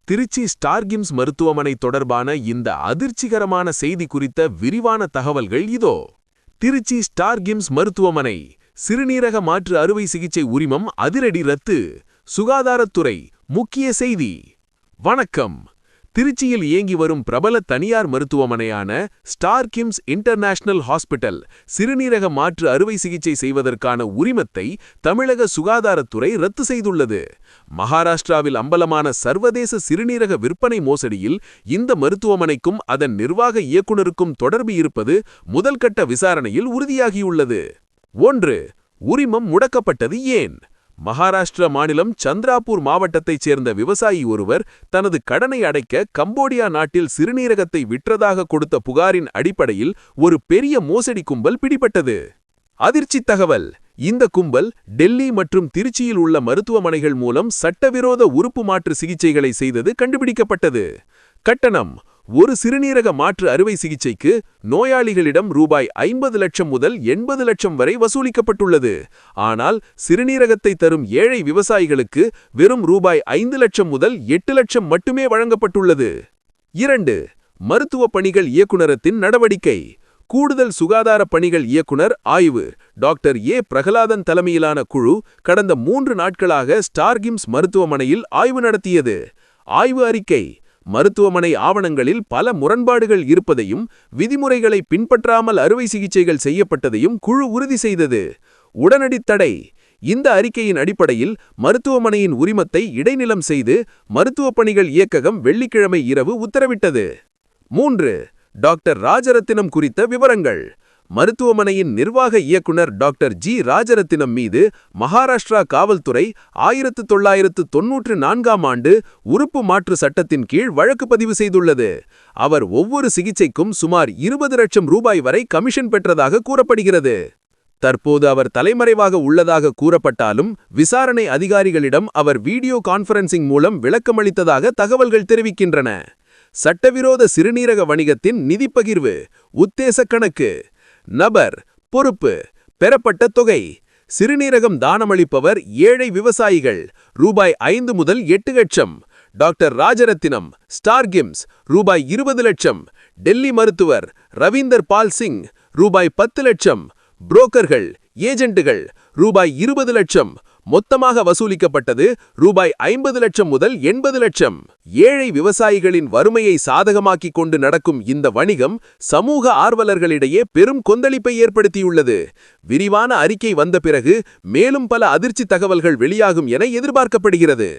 திருச்சி ஸ்டார்கிம்ஸ் மருத்துவமனை தொடர்பான இந்த அதிர்ச்சிகரமான செய்தி குறித்த விரிவான தகவல்கள் இதோ. திருச்சி ஸ்டார்கிம்ஸ் மருத்துவமனை சிறுநீரக மாற்று அறுவை சிகிச்சை உரிமம் அதிரடி ரத்து. சுகாதாரத்துறை முக்கிய செய்தி. வணக்கம். திருச்சியில் இயங்கி வரும் பிரபல தனியார் மருத்துவமனையான ஸ்டார்கிம்ஸ் இன்டர்நேஷனல் ஹாஸ்பிட்டல் சிறுநீரக மாற்று அறுவை சிகிச்சை செய்வதற்கான உரிமத்தை தமிழக சுகாதாரத்துறை ரத்து செய்துள்ளது. மகாராஷ்டிராவில் அம்பலமான சர்வதேச சிறுநீரக விற்பனை மோசடியில் இந்த மருத்துவமனைக்கும் அதன் நிர்வாக இயக்குநருக்கும் தொடர்பு இருப்பது முதல்கட்ட விசாரணையில் உறுதியாகியுள்ளது. 1. உரிமம் முடக்கப்பட்டது ஏன்? மகாராஷ்டிரா மாநிலம் சந்திராபூர் மாவட்டத்தைச் சேர்ந்த விவசாயி ஒருவர் தனது கடனை அடைக்க கம்போடியா நாட்டில் சிறுநீரகத்தை விற்றதாக கொடுத்த புகாரின் அடிப்படையில் ஒரு பெரிய மோசடி கும்பல் பிடிபட்டது. அதிர்ச்சி தகவல். இந்த கும்பல் டெல்லி மற்றும் திருச்சியில் உள்ள மருத்துவமனைகள் மூலம் சட்டவிரோத உறுப்பு மாற்று சிகிச்சைகளை செய்தது கண்டுபிடிக்கப்பட்டது. கட்டணம்: ஒரு சிறுநீரக மாற்று அறுவை சிகிச்சைக்கு நோயாளிகளிடம் ரூபாய் 50 லட்சம் முதல் 80 லட்சம் வரை வசூலிக்கப்பட்டுள்ளது. ஆனால் சிறுநீரகத்தை தரும் ஏழை விவசாயிகளுக்கு வெறும் ரூபாய் 5 லட்சம் முதல் 8 லட்சம் மட்டுமே வழங்கப்பட்டுள்ளது. 2. மருத்துவ பணிகள் இயக்குநரத்தின் நடவடிக்கை. கூடுதல் சுகாதார பணிகள் இயக்குனர் ஆய்வு. Doctor A. பிரகலாதன் தலைமையிலான குழு கடந்த 3 நாட்களாக ஸ்டார்கிம்ஸ் மருத்துவமனையில் ஆய்வு நடத்தியது. ஆய்வு அறிக்கை: மருத்துவமனை ஆவணங்களில் பல முரண்பாடுகள் இருப்பதையும் விதிமுறைகளை பின்பற்றாமல் அறுவை சிகிச்சைகள் செய்யப்பட்டதையும் குழு உறுதி செய்தது. உடனடி தடை: இந்த அறிக்கையின் அடிப்படையில் மருத்துவமனையின் உரிமத்தை இடைநிலம் செய்து மருத்துவ பணிகள் இயக்ககம் வெள்ளிக்கிழமை இரவு உத்தரவிட்டது. 3. டாக்டர் ராஜரத்தினம் குறித்த விவரங்கள். மருத்துவமனையின் நிர்வாக இயக்குனர் டாக்டர் ஜி. ராஜரத்தினம் மீது மகாராஷ்டிரா காவல்துறை 1994ஆம் ஆண்டு உறுப்பு மாற்று சட்டத்தின் கீழ் வழக்கு பதிவு செய்துள்ளது. அவர் ஒவ்வொரு சிகிச்சைக்கும் சுமார் 20 லட்சம் ரூபாய் வரை கமிஷன் பெற்றதாக கூறப்படுகிறது. தற்போது அவர் தலைமறைவாக உள்ளதாக கூறப்பட்டாலும் விசாரணை அதிகாரிகளிடம் அவர் வீடியோ கான்ஃபரன்சிங் மூலம் விளக்கமளித்ததாக தகவல்கள் தெரிவிக்கின்றன. சட்டவிரோத சிறுநீரக வணிகத்தின் நிதிப்பகிர்வு. உத்தேச கணக்கு. நபர். பொறுப்பு. பெறப்பட்ட தொகை. சிறுநீரகம் தானமளிப்பவர் ஏழை விவசாயிகள். ரூபாய் 5 முதல் 8 லட்சம். டாக்டர் ராஜரத்தினம் ஸ்டார்கிம்ஸ் ரூபாய் 20 லட்சம். டெல்லி மருத்துவர் ரவீந்தர் பால் சிங் ரூபாய் 10 லட்சம். புரோக்கர்கள் ஏஜென்ட்டுகள் ரூபாய் 20 லட்சம். மொத்தமாக வசூலிக்கப்பட்டது ரூபாய் 50 லட்சம் முதல் 80 லட்சம். ஏழை விவசாயிகளின் வறுமையை சாதகமாக்கிக் கொண்டு நடக்கும் இந்த வணிகம் சமூக ஆர்வலர்களிடையே பெரும் கொந்தளிப்பை ஏற்படுத்தியுள்ளது. விரிவான அறிக்கை வந்த பிறகு மேலும் பல அதிர்ச்சி தகவல்கள் வெளியாகும் என எதிர்பார்க்கப்படுகிறது.